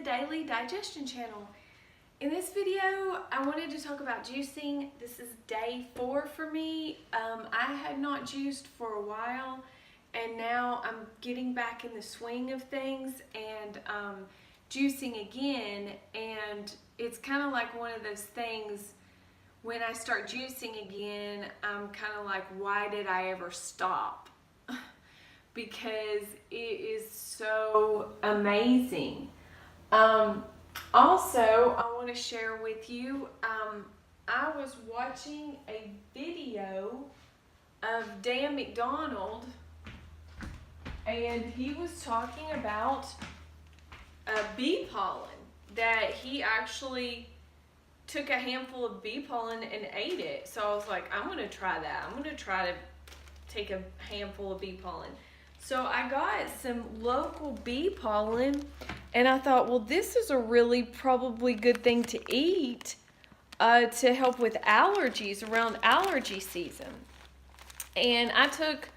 Daily Digestion channel. In this video, I wanted to talk about juicing. This is day 4 for me. I had not juiced for a while, and now I'm getting back in the swing of things and juicing again. And it's kind of like one of those things, when I start juicing again, I'm kind of like, why did I ever stop? Because it is so amazing. Also, I want to share with you, I was watching a video of Dan McDonald, and he was talking about bee pollen, that he actually took a handful of bee pollen and ate it. So I was like, I'm going to try that. I'm going to try to take a handful of bee pollen. So I got some local bee pollen, and I thought, well, this is a really probably good thing to eat to help with allergies around allergy season. And I took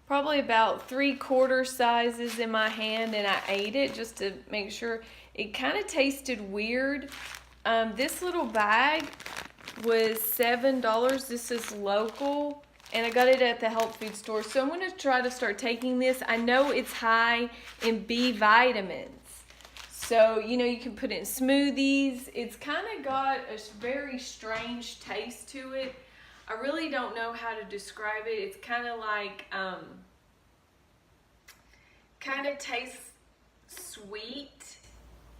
probably about 3/4 sizes in my hand, and I ate it just to make sure. It kind of tasted weird. This little bag was $7. This is local, and I got it at the health food store. So I'm going to try to start taking this. I know it's high in B vitamins. So, you know, you can put it in smoothies. It's kind of got a very strange taste to it. I really don't know how to describe it. It's kind of like, kind of tastes sweet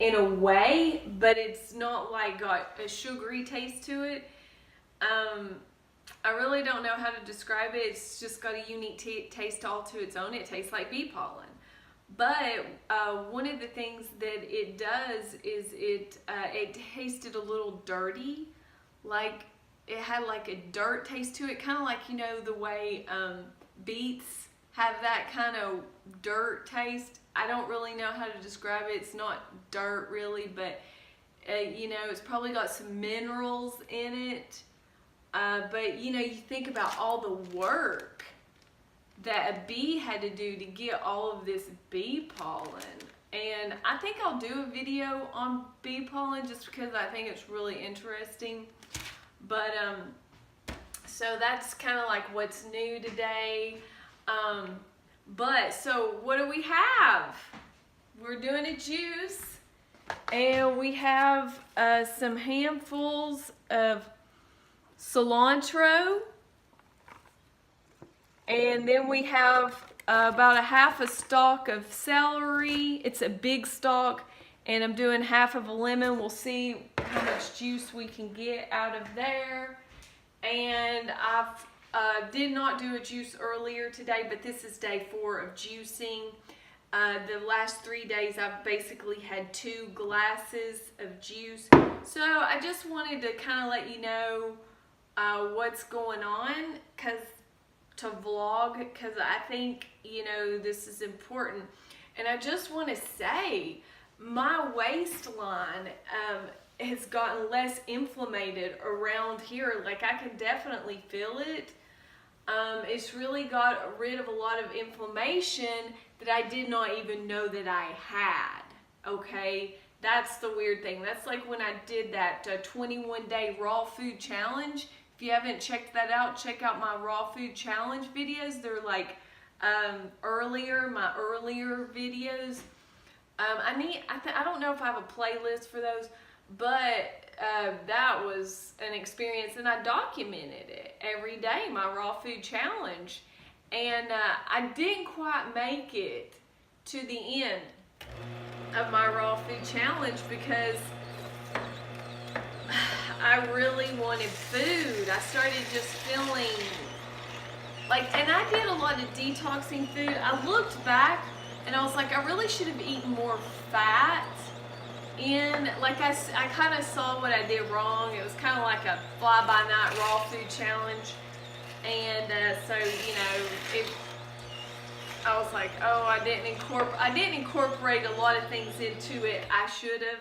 in a way, but it's not like got a sugary taste to it. I really don't know how to describe it. It's just got a unique taste all to its own. It tastes like bee pollen. But one of the things that it does is it tasted a little dirty, like it had like a dirt taste to it, kind of like, you know, the way beets have that kind of dirt taste. I don't really know how to describe it. It's not dirt really, but you know, it's probably got some minerals in it. But you know, you think about all the work that a bee had to do to get all of this bee pollen. And I think I'll do a video on bee pollen just because I think it's really interesting. But so that's kind of like what's new today. But so what do we have? We're doing a juice, and we have some handfuls of cilantro, and then we have about a half a stalk of celery. It's a big stalk, and I'm doing half of a lemon. We'll see how much juice we can get out of there. And I've did not do a juice earlier today, but this is day 4 of juicing. The last 3 days I've basically had 2 glasses of juice. So I just wanted to kind of let you know what's going on, to vlog, because I think, you know, this is important. And I just want to say, my waistline has gotten less inflamed around here. Like, I can definitely feel it. It's really got rid of a lot of inflammation that I did not even know that I had, okay? That's the weird thing. That's like when I did that 21-day raw food challenge. If you haven't checked that out, check out my raw food challenge videos. They're like my earlier videos. I don't know if I have a playlist for those, but that was an experience, and I documented it every day, my raw food challenge. And I didn't quite make it to the end of my raw food challenge because I really wanted food. I started just feeling like, and I did a lot of detoxing food. I looked back and I was like, I really should have eaten more fat. And like I kind of saw what I did wrong. It was kind of like a fly-by-night raw food challenge. And so, you know, I was like, oh, I didn't incorporate a lot of things into it. I should have.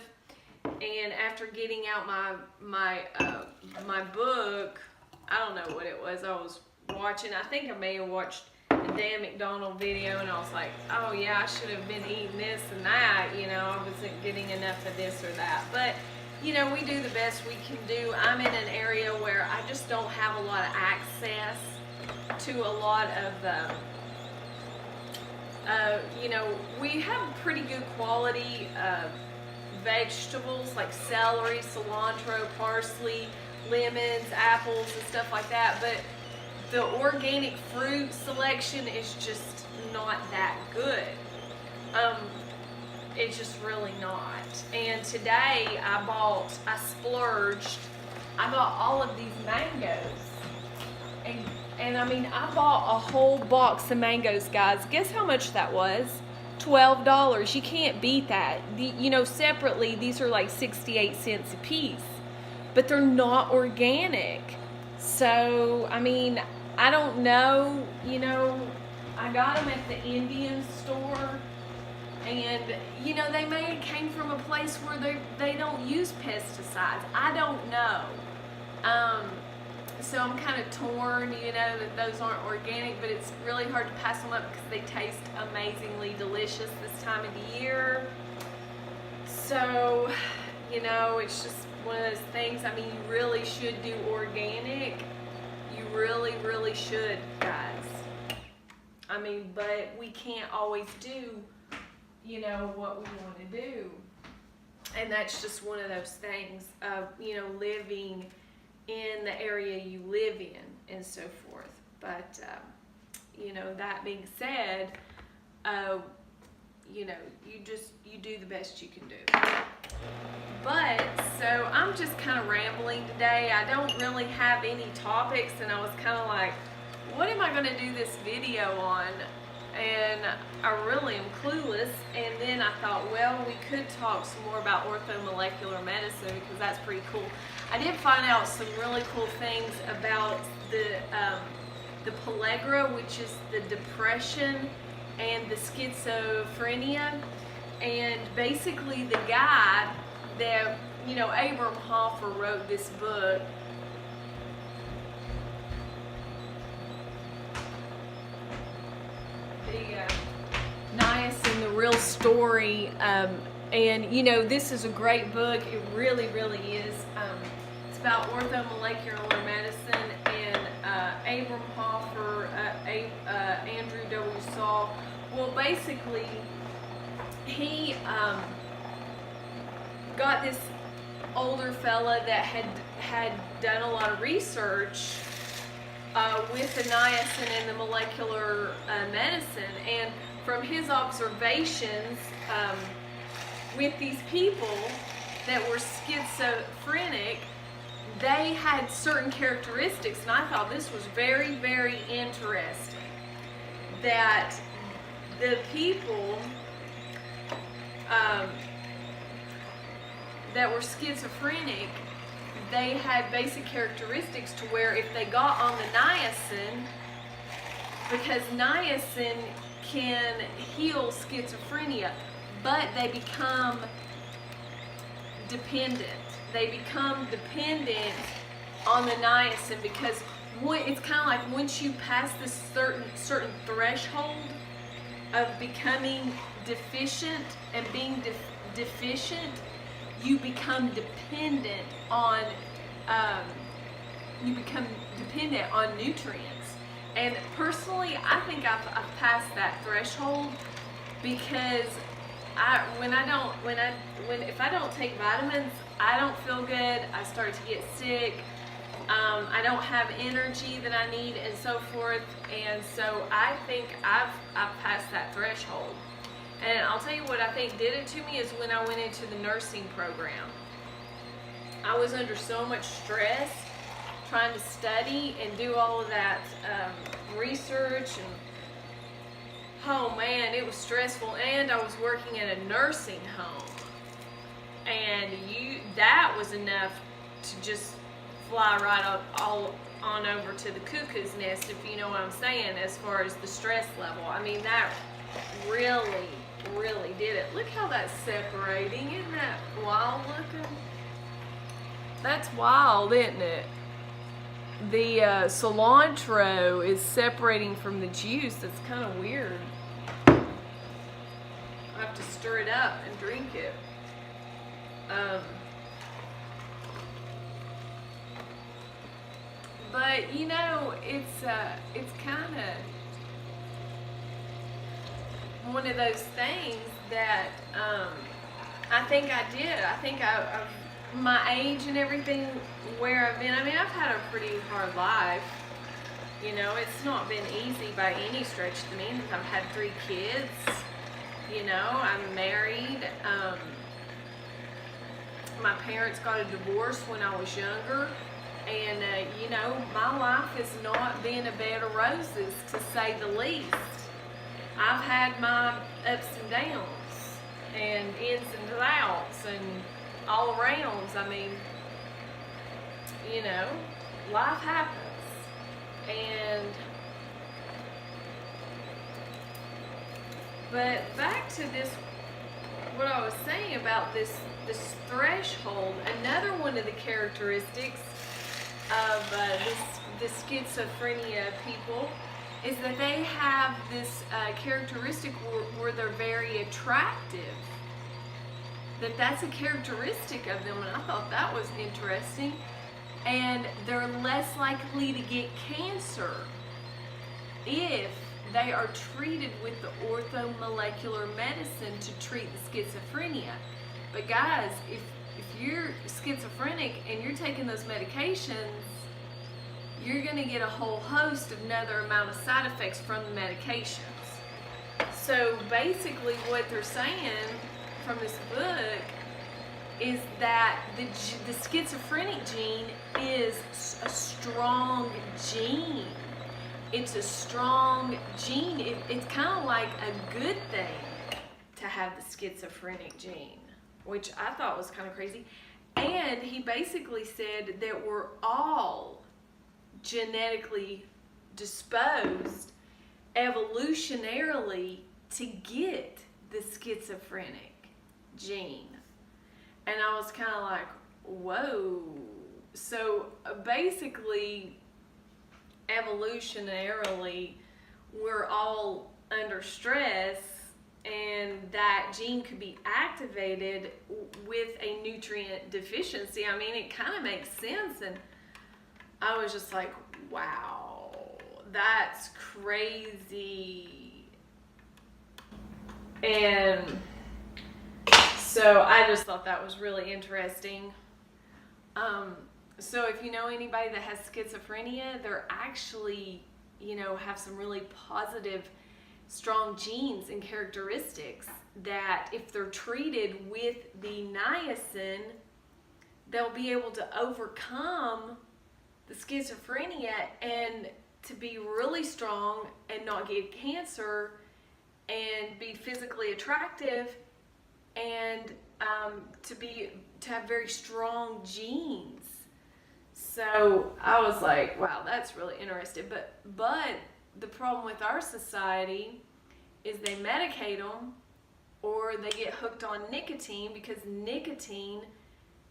And after getting out my book, I don't know what it was I was watching. I think I may have watched a damn McDonald's video, and I was like, oh yeah, I should have been eating this and that, you know, I wasn't getting enough of this or that. But, you know, we do the best we can do. I'm in an area where I just don't have a lot of access to a lot of, you know, we have pretty good quality vegetables like celery, cilantro, parsley, lemons, apples, and stuff like that, but the organic fruit selection is just not that good. It's just really not. And today I splurged. I bought all of these mangoes. And I mean, I bought a whole box of mangoes, guys. Guess how much that was? $12. You can't beat that. You know, separately, these are like 68 cents a piece. But they're not organic. So, I mean, I don't know, you know, I got them at the Indian store, and, you know, they may have came from a place where they don't use pesticides. I don't know. So I'm kind of torn, you know, that those aren't organic, but it's really hard to pass them up because they taste amazingly delicious this time of the year. So, you know, it's just one of those things. I mean, you really should do organic. You really, really should, guys. I mean, but we can't always do, you know, what we want to do. And that's just one of those things of, you know, living in the area you live in and so forth. But, you know, that being said, you know, you do the best you can do. But, so I'm just kind of rambling today. I don't really have any topics, and I was kind of like, what am I going to do this video on? And I really am clueless. And then I thought, well, we could talk some more about orthomolecular medicine because that's pretty cool. I did find out some really cool things about the pellagra, which is the depression and the schizophrenia. And basically the guy that, you know, Abram Hoffer wrote this book. The Niacin, the Real Story, and, you know, this is a great book. It really, really is. It's about orthomolecular medicine, and Abram Hoffer, Andrew W. Saul. Well, basically, he got this older fella that had done a lot of research with the niacin and the molecular medicine, and from his observations with these people that were schizophrenic, they had certain characteristics, and I thought this was very, very interesting, that the people that were schizophrenic, they had basic characteristics to where if they got on the niacin, because niacin can heal schizophrenia, but they become dependent. They become dependent on the niacin because it's kind of like once you pass this certain threshold of becoming deficient and being deficient, you become dependent on nutrients. And personally, I think I've passed that threshold because if I don't take vitamins, I don't feel good. I start to get sick. I don't have energy that I need and so forth. And so I think I've passed that threshold. And I'll tell you what I think did it to me is when I went into the nursing program. I was under so much stress trying to study and do all of that research, and oh man, it was stressful. And I was working at a nursing home, and that was enough to just fly right up all on over to the cuckoo's nest, if you know what I'm saying, as far as the stress level. I mean, that really, really did it. Look how that's separating. Isn't that wild looking? That's wild, isn't it? the cilantro is separating from the juice. That's kind of weird. I have to stir it up and drink it. But you know, it's kind of one of those things that I think I did. I think my age and everything, where I've been. I mean, I've had a pretty hard life. You know, it's not been easy by any stretch of the means. I've had 3 kids. You know, I'm married. My parents got a divorce when I was younger. And, you know, my life has not been a bed of roses, to say the least. I've had my ups and downs, and ins and outs, and all arounds. I mean, you know, life happens. But back to this, what I was saying about this threshold, another one of the characteristics of the schizophrenia people is that they have this characteristic where they're very attractive. That's a characteristic of them, and I thought that was interesting. And they're less likely to get cancer if they are treated with the orthomolecular medicine to treat the schizophrenia. But guys, if you're schizophrenic and you're taking those medications, you're going to get a whole host of another amount of side effects from the medications. So basically what they're saying from this book is that the schizophrenic gene is a strong gene. It's a strong gene. It's kind of like a good thing to have the schizophrenic gene, which I thought was kind of crazy. And he basically said that we're all genetically disposed evolutionarily to get the schizophrenic gene. And I was kind of like, whoa. So basically, evolutionarily, we're all under stress, and that gene could be activated with a nutrient deficiency. I mean, it kind of makes sense. And I was just like, wow, that's crazy. And so I just thought that was really interesting. So if you know anybody that has schizophrenia, they're actually, you know, have some really positive, strong genes and characteristics that if they're treated with the niacin, they'll be able to overcome the schizophrenia and to be really strong and not get cancer and be physically attractive and to have very strong genes. So I was like, wow, that's really interesting. But the problem with our society is they medicate them, or they get hooked on nicotine, because nicotine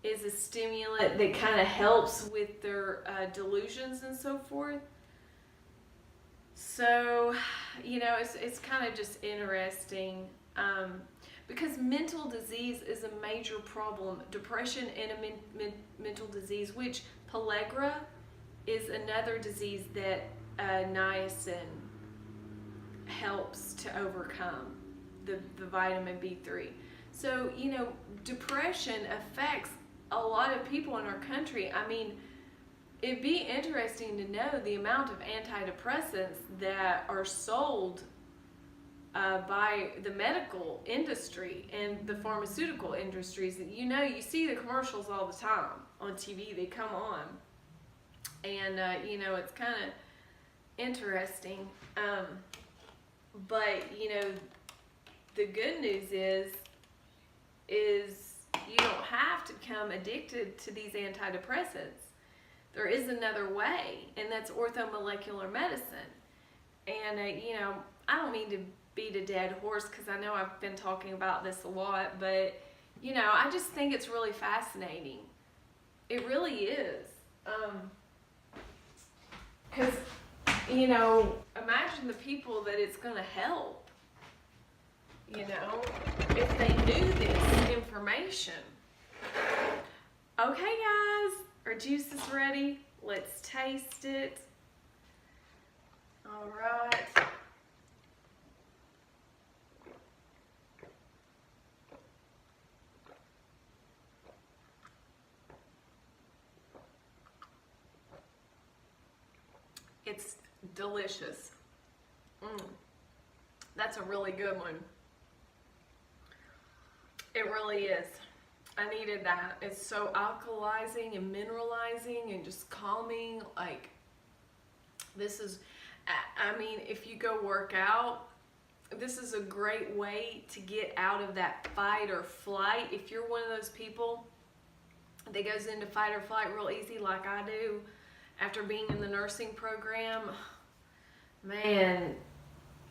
is a stimulant that kind of helps with their delusions and so forth. So, you know, it's kind of just interesting. Because mental disease is a major problem. Depression and a mental disease, which pellagra is another disease that niacin helps to overcome, the vitamin B3. So, you know, depression affects a lot of people in our country. I mean, it'd be interesting to know the amount of antidepressants that are sold by the medical industry and the pharmaceutical industries. You know, you see the commercials all the time on TV. They come on, and you know, it's kind of interesting. But you know, the good news is you don't have to become addicted to these antidepressants. There is another way, and that's orthomolecular medicine. And you know, I don't mean to beat a dead horse, because I know I've been talking about this a lot, but you know, I just think it's really fascinating. It really is. Because, you know, imagine the people that it's going to help, you know, if they knew this information. Okay, guys, our juice is ready. Let's taste it. All right. It's delicious. That's a really good one. It really is. I needed that. It's so alkalizing and mineralizing and just calming. Like, this is, I mean, if you go work out, this is a great way to get out of that fight or flight. If you're one of those people that goes into fight or flight real easy like I do, after being in the nursing program, man,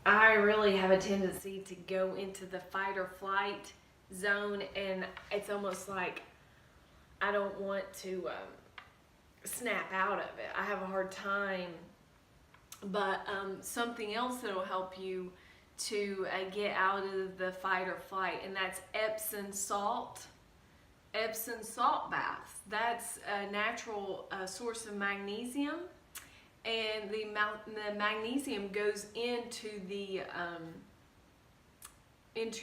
I really have a tendency to go into the fight or flight zone, and it's almost like I don't want to snap out of it. I have a hard time. But something else that will help you to get out of the fight or flight, and that's Epsom salt. Epsom salt baths. That's a natural source of magnesium, and the magnesium goes into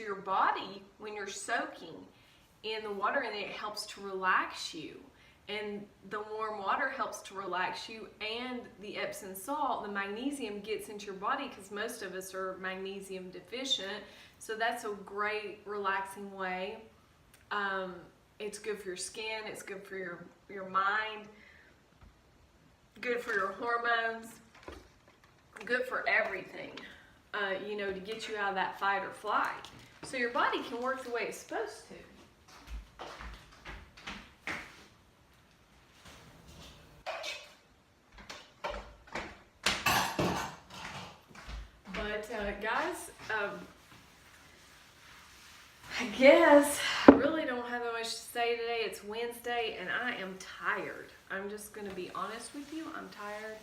your body when you're soaking in the water, and it helps to relax you. And the warm water helps to relax you, and the Epsom salt, the magnesium gets into your body because most of us are magnesium deficient. So that's a great relaxing way. It's good for your skin, it's good for your mind, good for your hormones, good for everything, you know, to get you out of that fight or flight. So your body can work the way it's supposed to. But guys, I guess I really don't have that much to say today. It's Wednesday and I am tired. I'm just going to be honest with you. I'm tired.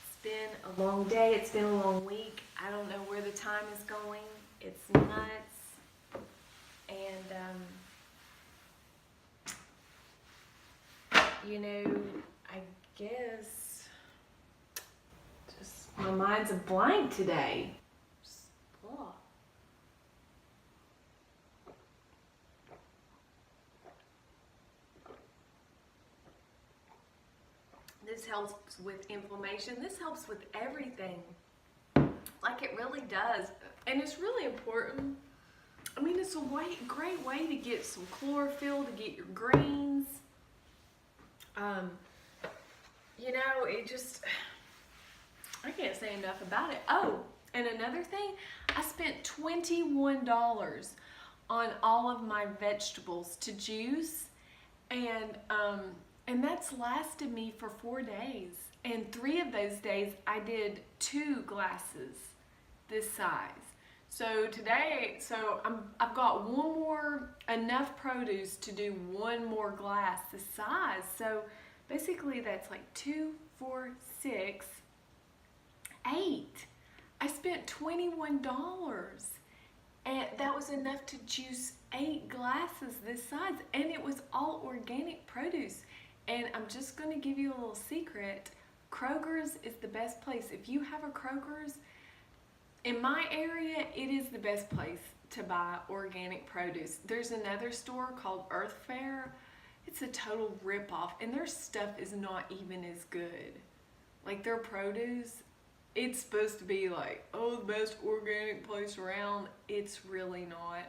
It's been a long day. It's been a long week. I don't know where the time is going. It's nuts. And, you know, I guess just my mind's a blank today. Just, ugh. This helps with inflammation. This helps with everything. Like, it really does. And it's really important. I mean, it's a great way to get some chlorophyll, to get your greens. You know, it just, I can't say enough about it. Oh, and another thing, I spent $21 on all of my vegetables to juice, and that's lasted me for 4 days. And 3 of those days, I did 2 glasses this size. So today, I've got enough produce to do 1 more glass this size. So basically that's like 2, 4, 6, 8. I spent $21, and that was enough to juice 8 glasses this size, and it was all organic produce. And I'm just going to give you a little secret. Kroger's is the best place. If you have a Kroger's, in my area, it is the best place to buy organic produce. There's another store called Earth Fare. It's a total ripoff, and their stuff is not even as good. Like, their produce, it's supposed to be like, oh, the best organic place around. It's really not.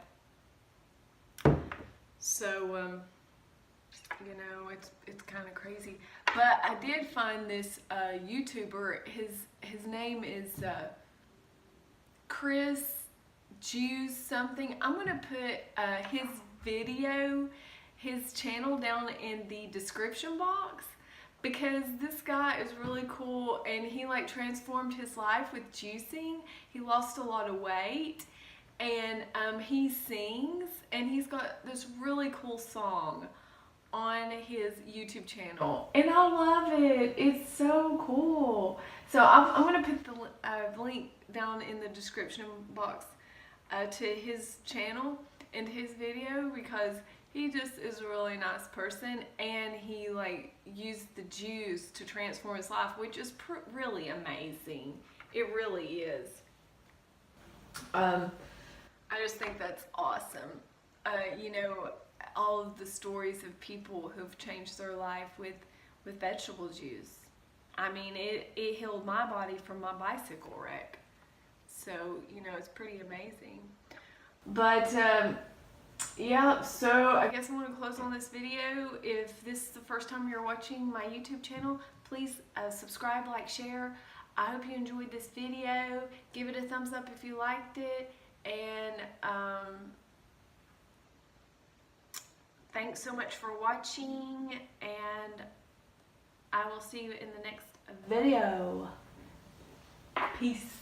So, you know, it's kind of crazy. But I did find this YouTuber. His name is Chris Juice something. I'm gonna put his video, his channel down in the description box, because this guy is really cool, and he like transformed his life with juicing. He lost a lot of weight, and he sings, and he's got this really cool song. on his YouTube channel, and I love it. It's so cool. So I'm gonna put the link down in the description box to his channel and his video, because he just is a really nice person, and he like used the juice to transform his life, which is really amazing. It really is. I just think that's awesome. You know, all of the stories of people who've changed their life with vegetable juice. I mean, it healed my body from my bicycle wreck. So, you know, it's pretty amazing. But, yeah, so I guess I'm going to close on this video. If this is the first time you're watching my YouTube channel, please subscribe, like, share. I hope you enjoyed this video. Give it a thumbs up if you liked it. And thanks so much for watching. And I will see you in the next video. Peace.